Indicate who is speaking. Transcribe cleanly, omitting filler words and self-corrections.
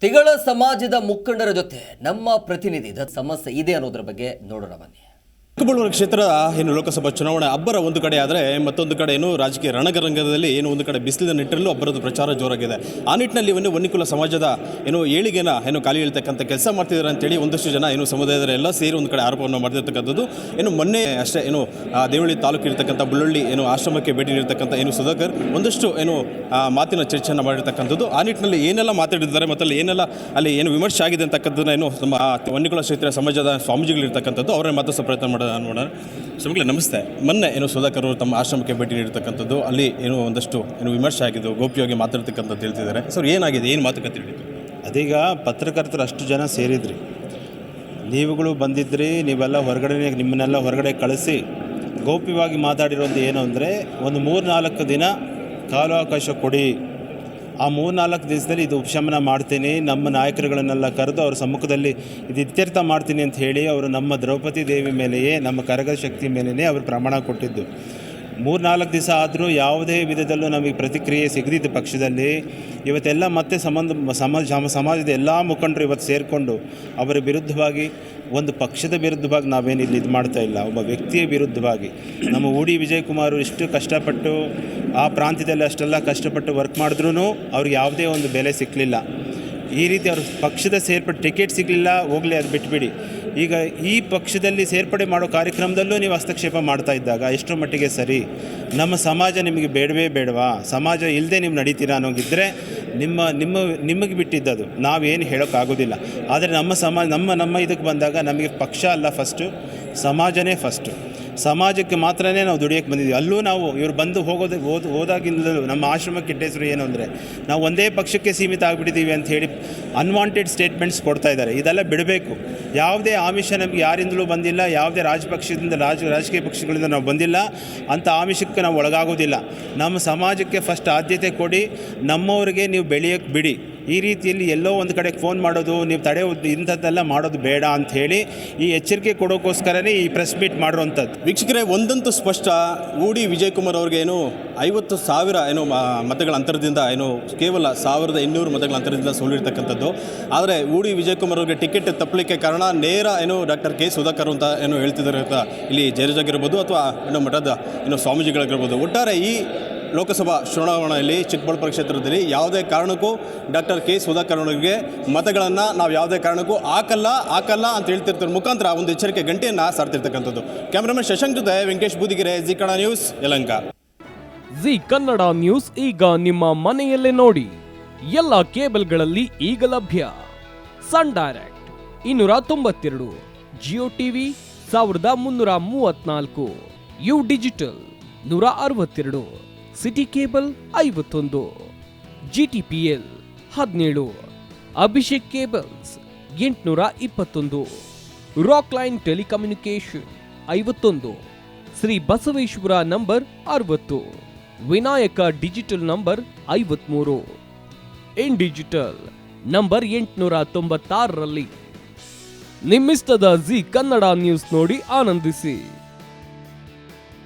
Speaker 1: ತಿಗಳ ಸಮಾಜದ ಮುಖಂಡರ ಜೊತೆ ನಮ್ಮ ಪ್ರತಿನಿಧಿ ಸಮಸ್ಯೆ ಇದೆ ಅನ್ನೋದ್ರ ಬಗ್ಗೆ ನೋಡೋಣ ಬನ್ನಿ.
Speaker 2: ಚಿಕ್ಕಬಳ್ಳಾಪುರ ಕ್ಷೇತ್ರದ ಲೋಕಸಭಾ ಚುನಾವಣೆ ಅಬ್ಬರ ಒಂದು ಕಡೆ ಆದರೆ ಮತ್ತೊಂದು ಕಡೆ ರಾಜಕೀಯ ರಣರಂಗದಲ್ಲಿ ಒಂದು ಕಡೆ ಬಿಸಿಲಿನ ನಿಟ್ಟರಲ್ಲೂ ಅಬ್ಬರದ ಪ್ರಚಾರ ಜೋರಾಗಿದೆ. ಆ ನಿಟ್ಟಿನಲ್ಲಿ ವನ್ಯಕುಲ ಸಮಾಜದ ಏಳಿಗೆನ ಖಾಲಿ ಹೇಳ್ತಕ್ಕಂಥ ಕೆಲಸ ಮಾಡ್ತಿದ್ದಾರೆ ಅಂತೇಳಿ ಒಂದಷ್ಟು ಜನ ಸಮುದಾಯದ ಎಲ್ಲ ಸೇರಿ ಒಂದು ಕಡೆ ಆರೋಪವನ್ನು ಮಾಡ್ತಿರ್ತಕ್ಕಂಥದ್ದು. ಮೊನ್ನೆ ಅಷ್ಟೇ ದೇವಳಿ ತಾಲೂಕು ಇರತಕ್ಕಂಥ ಬುಳ್ಳಳ್ಳಿ ಆಶ್ರಮಕ್ಕೆ ಭೇಟಿ ನೀಡತಕ್ಕಂಥ ಸುಧಾಕರ್ ಒಂದಷ್ಟು ಮಾತಿನ ಚರ್ಚೆಯನ್ನು ಮಾಡಿರ್ತಕ್ಕಂಥದ್ದು. ಆ ನಿಟ್ಟಿನಲ್ಲಿ ಏನೆಲ್ಲ ಮಾತಾಡಿದ್ದಾರೆ ಮತ್ತು ಏನೆಲ್ಲ ಅಲ್ಲಿ ವಿಮರ್ಶೆ ಆಗಿದೆ ಅಂತಕ್ಕಂಥದ್ದನ್ನ ನಮ್ಮ ವನ್ಯಕುಲ ಕ್ಷೇತ್ರ ಸಮಾಜದ ಸ್ವಾಮೀಜಿಗಳಿರ್ತಕ್ಕಂಥದ್ದು ಅವರೇ ಮಾತಾಡಿಸೋ ಪ್ರಯತ್ನ ಮಾಡೋಣ. ಸ್ವಾಮಿಗಳೇ ನಮಸ್ತೆ. ಮೊನ್ನೆ ಸುಧಾಕರ್ ಅವರು ತಮ್ಮ ಆಶ್ರಮಕ್ಕೆ ಭೇಟಿ ನೀಡಿರ್ತಕ್ಕಂಥದ್ದು, ಅಲ್ಲಿ ಒಂದಷ್ಟು ವಿಮರ್ಶೆ ಆಗಿದ್ದು, ಗೋಪ್ಯವಾಗಿ ಮಾತಾಡ್ತಕ್ಕಂಥದ್ದು ಹೇಳ್ತಿದ್ದಾರೆ. ಸರ್ ಏನಾಗಿದೆ, ಏನು ಮಾತುಕತೆ ಹೇಳಿದ್ರು?
Speaker 3: ಅದೀಗ ಪತ್ರಕರ್ತರು ಅಷ್ಟು ಜನ ಸೇರಿದ್ರಿ, ನೀವುಗಳು ಬಂದಿದ್ರಿ, ನೀವೆಲ್ಲ ಹೊರಗಡೆ ನಿಮ್ಮನ್ನೆಲ್ಲ ಹೊರಗಡೆ ಕಳಿಸಿ ಗೌಪ್ಯವಾಗಿ ಮಾತಾಡಿರೋದು ಏನು ಅಂದರೆ ಒಂದು 3-4 ದಿನ ಕಾಲಾವಕಾಶ ಕೊಡಿ, ಆ 3-4 ದಿವಸದಲ್ಲಿ ಇದು ಉಪಶಮನ ಮಾಡ್ತೀನಿ, ನಮ್ಮ ನಾಯಕರುಗಳನ್ನೆಲ್ಲ ಕರೆದು ಅವ್ರ ಸಮ್ಮುಖದಲ್ಲಿ ಇದು ಇತ್ಯರ್ಥ ಮಾಡ್ತೀನಿ ಅಂತ ಹೇಳಿ ಅವರು ನಮ್ಮ ದ್ರೌಪದಿ ದೇವಿ ಮೇಲೆಯೇ, ನಮ್ಮ ಕರಗದ ಶಕ್ತಿ ಮೇಲೆಯೇ ಅವರು ಪ್ರಮಾಣ ಕೊಟ್ಟಿದ್ದು. 3-4 ದಿವಸ ಆದರೂ ಯಾವುದೇ ವಿಧದಲ್ಲೂ ನಮಗೆ ಪ್ರತಿಕ್ರಿಯೆ ಸಿಗದಿದ್ದ ಪಕ್ಷದಲ್ಲಿ ಇವತ್ತೆಲ್ಲ ಮತ್ತೆ ಸಮಾಜದ ಎಲ್ಲ ಮುಖಂಡರು ಇವತ್ತು ಸೇರಿಕೊಂಡು ಅವರ ವಿರುದ್ಧವಾಗಿ, ಒಂದು ಪಕ್ಷದ ವಿರುದ್ಧವಾಗಿ ನಾವೇನಿಲ್ಲಿ ಇದು ಮಾಡ್ತಾ ಇಲ್ಲ, ಒಬ್ಬ ವ್ಯಕ್ತಿಯ ವಿರುದ್ಧವಾಗಿ ನಮ್ಮ ಊಡಿ ವಿಜಯಕುಮಾರ್ ಇಷ್ಟು ಕಷ್ಟಪಟ್ಟು ಆ ಪ್ರಾಂತ್ಯದಲ್ಲಿ ಅಷ್ಟೆಲ್ಲ ಕಷ್ಟಪಟ್ಟು ವರ್ಕ್ ಮಾಡಿದ್ರೂ ಅವ್ರಿಗೆ ಯಾವುದೇ ಒಂದು ಬೆಲೆ ಸಿಕ್ಕಲಿಲ್ಲ. ಈ ರೀತಿ ಅವ್ರ ಪಕ್ಷದ ಸೇರ್ಪಡೆ ಟಿಕೆಟ್ ಸಿಗಲಿಲ್ಲ, ಹೋಗಲಿ ಅದು ಬಿಟ್ಬಿಡಿ. ಈಗ ಈ ಪಕ್ಷದಲ್ಲಿ ಸೇರ್ಪಡೆ ಮಾಡೋ ಕಾರ್ಯಕ್ರಮದಲ್ಲೂ ನೀವು ಹಸ್ತಕ್ಷೇಪ ಮಾಡ್ತಾ ಇದ್ದಾಗ ಎಷ್ಟರ ಮಟ್ಟಿಗೆ ಸರಿ? ನಮ್ಮ ಸಮಾಜ ನಿಮಗೆ ಬೇಡವಾ? ಸಮಾಜ ಇಲ್ಲದೆ ನೀವು ನಡೀತೀರಾ ಅನ್ನೋಂಗಿದ್ದರೆ ನಿಮಗೆ ಬಿಟ್ಟಿದ್ದದು, ನಾವೇನು ಹೇಳೋಕ್ಕಾಗೋದಿಲ್ಲ. ಆದರೆ ನಮ್ಮ ಸಮಾಜ ನಮ್ಮ ಇದಕ್ಕೆ ಬಂದಾಗ ನಮಗೆ ಪಕ್ಷ ಅಲ್ಲ ಫಸ್ಟು, ಸಮಾಜನೇ ಫಸ್ಟು. ಸಮಾಜಕ್ಕೆ ಮಾತ್ರನೇ ನಾವು ದುಡಿಯೋಕ್ಕೆ ಬಂದಿದ್ದೀವಿ. ಅಲ್ಲೂ ನಾವು ಇವರು ಬಂದು ಹೋದಾಗಿಂದಲೂ ನಮ್ಮ ಆಶ್ರಮಕ್ಕೆ ಕೆಟ್ಟ ಹೆಸರು ಏನು ಅಂದರೆ ನಾವು ಒಂದೇ ಪಕ್ಷಕ್ಕೆ ಸೀಮಿತ ಆಗಿಬಿಟ್ಟಿದ್ದೀವಿ ಅಂತ ಹೇಳಿ ಅನ್ವಾಂಟೆಡ್ ಸ್ಟೇಟ್ಮೆಂಟ್ಸ್ ಕೊಡ್ತಾ ಇದ್ದಾರೆ. ಇದೆಲ್ಲ ಬಿಡಬೇಕು. ಯಾವುದೇ ಆಮಿಷ ನಮಗೆ ಯಾರಿಂದಲೂ ಬಂದಿಲ್ಲ, ಯಾವುದೇ ರಾಜಕೀಯ ಪಕ್ಷಗಳಿಂದ ನಾವು ಬಂದಿಲ್ಲ. ಅಂಥ ಆಮಿಷಕ್ಕೆ ನಾವು ಒಳಗಾಗೋದಿಲ್ಲ. ನಮ್ಮ ಸಮಾಜಕ್ಕೆ ಫಸ್ಟ್ ಆದ್ಯತೆ ಕೊಡಿ, ನಮ್ಮವರಿಗೆ ನೀವು ಬೆಳೆಯೋಕ್ಕೆ ಬಿಡಿ. ಈ ರೀತಿಯಲ್ಲಿ ಎಲ್ಲೋ ಒಂದು ಕಡೆ ಫೋನ್ ಮಾಡೋದು, ನೀವು ಇಂಥದ್ದೆಲ್ಲ ಮಾಡೋದು ಬೇಡ ಅಂಥೇಳಿ ಈ ಎಚ್ಚರಿಕೆ ಕೊಡೋಕ್ಕೋಸ್ಕರನೇ ಈ ಪ್ರೆಸ್ ಮೀಟ್ ಮಾಡಿರೋಂಥದ್ದು.
Speaker 2: ವೀಕ್ಷಕರೇ, ಒಂದಂತೂ ಸ್ಪಷ್ಟ, ಊಡಿ ವಿಜಯಕುಮಾರ್ ಅವ್ರಿಗೆ 50,000 ಮತಗಳ ಅಂತರದಿಂದ ಕೇವಲ 1,200 ಮತಗಳ ಅಂತರದಿಂದ ಸೋಲಿರ್ತಕ್ಕಂಥದ್ದು. ಆದರೆ ಊಡಿ ವಿಜಯಕುಮಾರ್ ಅವ್ರಿಗೆ ಟಿಕೆಟ್ ತಪ್ಪಲಿಕ್ಕೆ ಕಾರಣ ನೇರ ಡಾಕ್ಟರ್ ಕೆ ಸುಧಾಕರ್ ಅಂತ ಹೇಳ್ತಿದ್ದಾರೆ. ಇಲ್ಲಿ ಜೈರಾಜಾಗಿರ್ಬೋದು ಅಥವಾ ಮಠದ ಸ್ವಾಮೀಜಿಗಳಾಗಿರ್ಬೋದು. ಒಟ್ಟಾರೆ ಈ ಲೋಕಸಭಾ ಚುನಾವಣೆಯಲ್ಲಿ ಚಿಕ್ಕಬಳ್ಳಾಪುರ ಕ್ಷೇತ್ರದಲ್ಲಿ ಯಾವುದೇ ಕಾರಣಕ್ಕೂ ಡಾಕ್ಟರ್ ಕೆ ಸುಧಾಕರ್ ಅವರಿಗೆ ಮತಗಳನ್ನು ನಾವು ಯಾವುದೇ ಕಾರಣಕ್ಕೂ ಹಾಕಲ್ಲ ಅಂತ ಹೇಳ್ತಿರ್ತಾರೆ ಮುಖಾಂತರ ಒಂದು ಎಚ್ಚರಿಕೆ ಗಂಟೆಯನ್ನು ಸಾರ್ತಿರ್ತಕ್ಕಂಥದ್ದು. ಕ್ಯಾಮ್ರಾಮನ್ ಶಶಾಂಕ್ ಜೊತೆ ವೆಂಕಟೇಶ್ ಬೂದಿಗೆರೆ, ಜಿ ಕನ್ನಡ ನ್ಯೂಸ್, ಯಲಹಂಕ.
Speaker 4: ಜಿ ಕನ್ನಡ ನ್ಯೂಸ್ ಈಗ ನಿಮ್ಮ ಮನೆಯಲ್ಲೇ ನೋಡಿ. ಎಲ್ಲ ಕೇಬಲ್ಗಳಲ್ಲಿ ಈಗ ಲಭ್ಯ. Sun Direct 292, Jio TV 1334, U digital 162, Siti cable 51, GTPL 17, Abhishek cables 821, Rock line telecommunication 51, Shri Basaveshwara number 60, Vinayaka digital number 53, in digital number 896ರಲ್ಲಿ. ನಿಮ್ಮಿಸ್ತದ ಜಿ ಕನ್ನಡ ನ್ಯೂಸ್ ನೋಡಿ ಆನಂದಿಸಿ.